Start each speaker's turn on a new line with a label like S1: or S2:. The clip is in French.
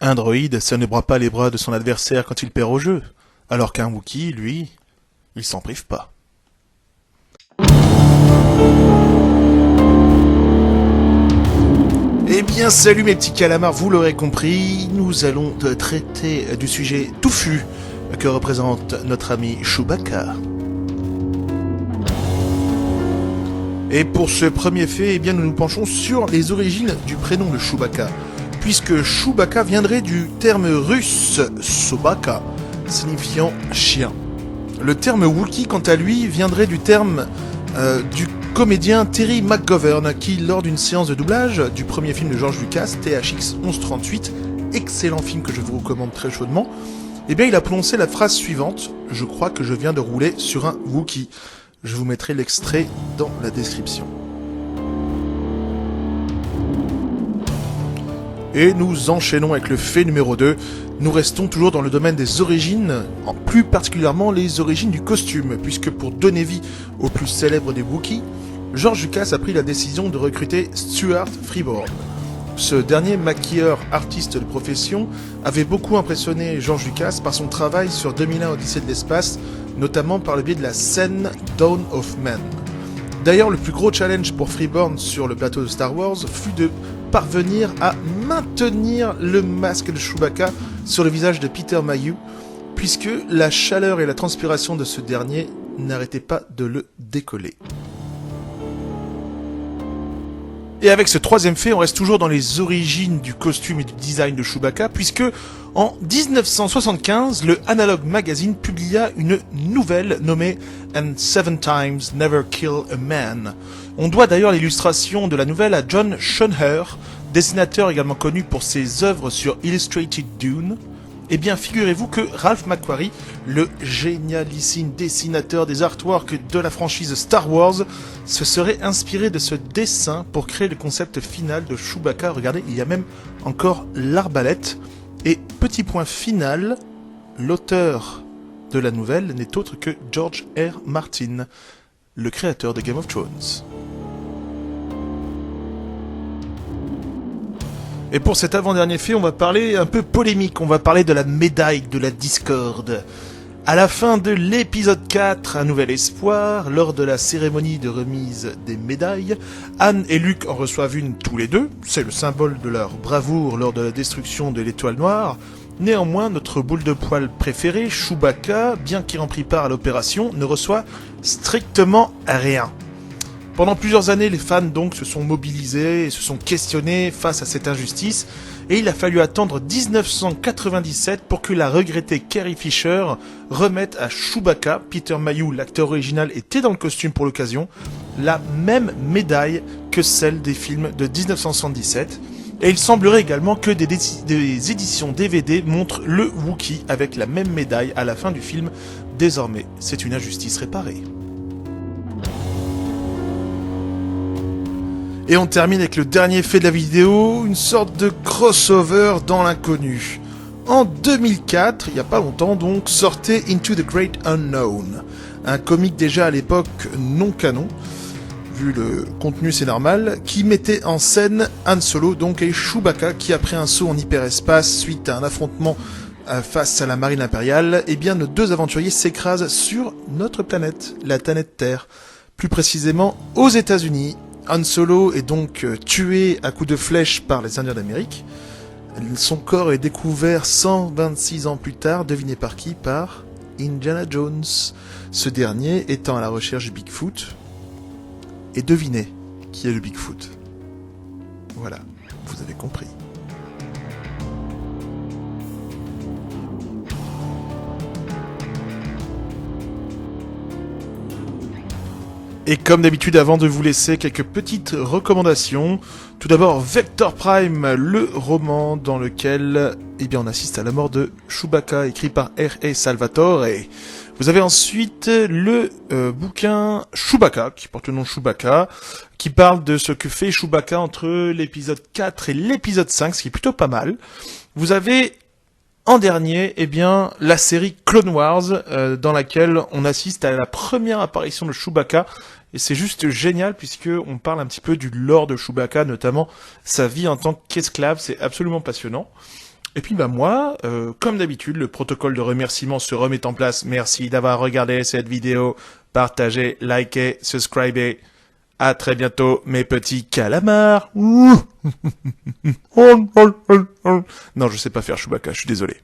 S1: Un droïde, ça ne broie pas les bras de son adversaire quand il perd au jeu, alors qu'un Wookie, lui, il s'en prive pas. Eh bien, salut mes petits calamars, vous l'aurez compris, nous allons traiter du sujet touffu que représente notre ami Chewbacca. Et pour ce premier fait, eh bien, nous nous penchons sur les origines du prénom de Chewbacca, puisque Chewbacca viendrait du terme russe Sobaka, signifiant chien. Le terme Wookie, quant à lui, viendrait du terme du comédien Terry McGovern, qui, lors d'une séance de doublage du premier film de George Lucas, THX 1138, excellent film que je vous recommande très chaudement, eh bien, il a prononcé la phrase suivante « Je crois que je viens de rouler sur un Wookie ». Je vous mettrai l'extrait dans la description. Et nous enchaînons avec le fait numéro 2. Nous restons toujours dans le domaine des origines, plus particulièrement les origines du costume, puisque pour donner vie au plus célèbre des Wookiees, George Lucas a pris la décision de recruter Stuart Freeborn. Ce dernier maquilleur artiste de profession avait beaucoup impressionné George Lucas par son travail sur 2001 Odyssée de l'espace, notamment par le biais de la scène Dawn of Man. D'ailleurs, le plus gros challenge pour Freeborn sur le plateau de Star Wars fut de parvenir à maintenir le masque de Chewbacca sur le visage de Peter Mayhew, puisque la chaleur et la transpiration de ce dernier n'arrêtaient pas de le décoller. Et avec ce troisième fait, on reste toujours dans les origines du costume et du design de Chewbacca, puisque en 1975, le Analog Magazine publia une nouvelle nommée And Seven Times Never Kill a Man. On doit d'ailleurs l'illustration de la nouvelle à John Schoenherr, dessinateur également connu pour ses œuvres sur Illustrated Dune. Eh bien, figurez-vous que Ralph McQuarrie, le génialissime dessinateur des artworks de la franchise Star Wars, se serait inspiré de ce dessin pour créer le concept final de Chewbacca. Regardez, il y a même encore l'arbalète. Et petit point final, l'auteur de la nouvelle n'est autre que George R. Martin, le créateur de Game of Thrones. Et pour cet avant-dernier fait, on va parler un peu polémique, on va parler de la médaille de la discorde. À la fin de l'épisode 4, Un Nouvel Espoir, lors de la cérémonie de remise des médailles, Anne et Luke en reçoivent une tous les deux, c'est le symbole de leur bravoure lors de la destruction de l'Étoile Noire. Néanmoins, notre boule de poil préféré, Chewbacca, bien qu'il en pris part à l'opération, ne reçoit strictement rien. Pendant plusieurs années, les fans donc se sont mobilisés et se sont questionnés face à cette injustice, et il a fallu attendre 1997 pour que la regrettée Carrie Fisher remette à Chewbacca, Peter Mayhew, l'acteur original, était dans le costume pour l'occasion, la même médaille que celle des films de 1977. Et il semblerait également que des éditions DVD montrent le Wookiee avec la même médaille à la fin du film. Désormais, c'est une injustice réparée. Et on termine avec le dernier fait de la vidéo, une sorte de crossover dans l'inconnu. En 2004, il n'y a pas longtemps donc, sortait Into the Great Unknown, un comic déjà à l'époque non canon, vu le contenu c'est normal, qui mettait en scène Han Solo donc et Chewbacca qui après un saut en hyperespace suite à un affrontement face à la marine impériale, eh bien nos deux aventuriers s'écrasent sur notre planète, la planète Terre, plus précisément aux États-Unis. Han Solo est donc tué à coups de flèche par les Indiens d'Amérique. Son corps est découvert 126 ans plus tard, devinez par qui? Par Indiana Jones. Ce dernier étant à la recherche du Bigfoot. Et devinez qui est le Bigfoot. Voilà, vous avez compris. Et comme d'habitude, avant de vous laisser quelques petites recommandations, tout d'abord Vector Prime, le roman dans lequel on assiste à la mort de Chewbacca, écrit par R.A. Salvatore. Et vous avez ensuite le bouquin Chewbacca, qui porte le nom Chewbacca, qui parle de ce que fait Chewbacca entre l'épisode 4 et l'épisode 5, ce qui est plutôt pas mal. Vous avez en dernier, la série Clone Wars, dans laquelle on assiste à la première apparition de Chewbacca, et c'est juste génial puisque on parle un petit peu du lore de Chewbacca, notamment sa vie en tant qu'esclave, c'est absolument passionnant. Et puis bah moi, comme d'habitude, le protocole de remerciement se remet en place. Merci d'avoir regardé cette vidéo, partagé, liké, subscribé. À très bientôt, mes petits calamars. Non, je sais pas faire Chewbacca, je suis désolé.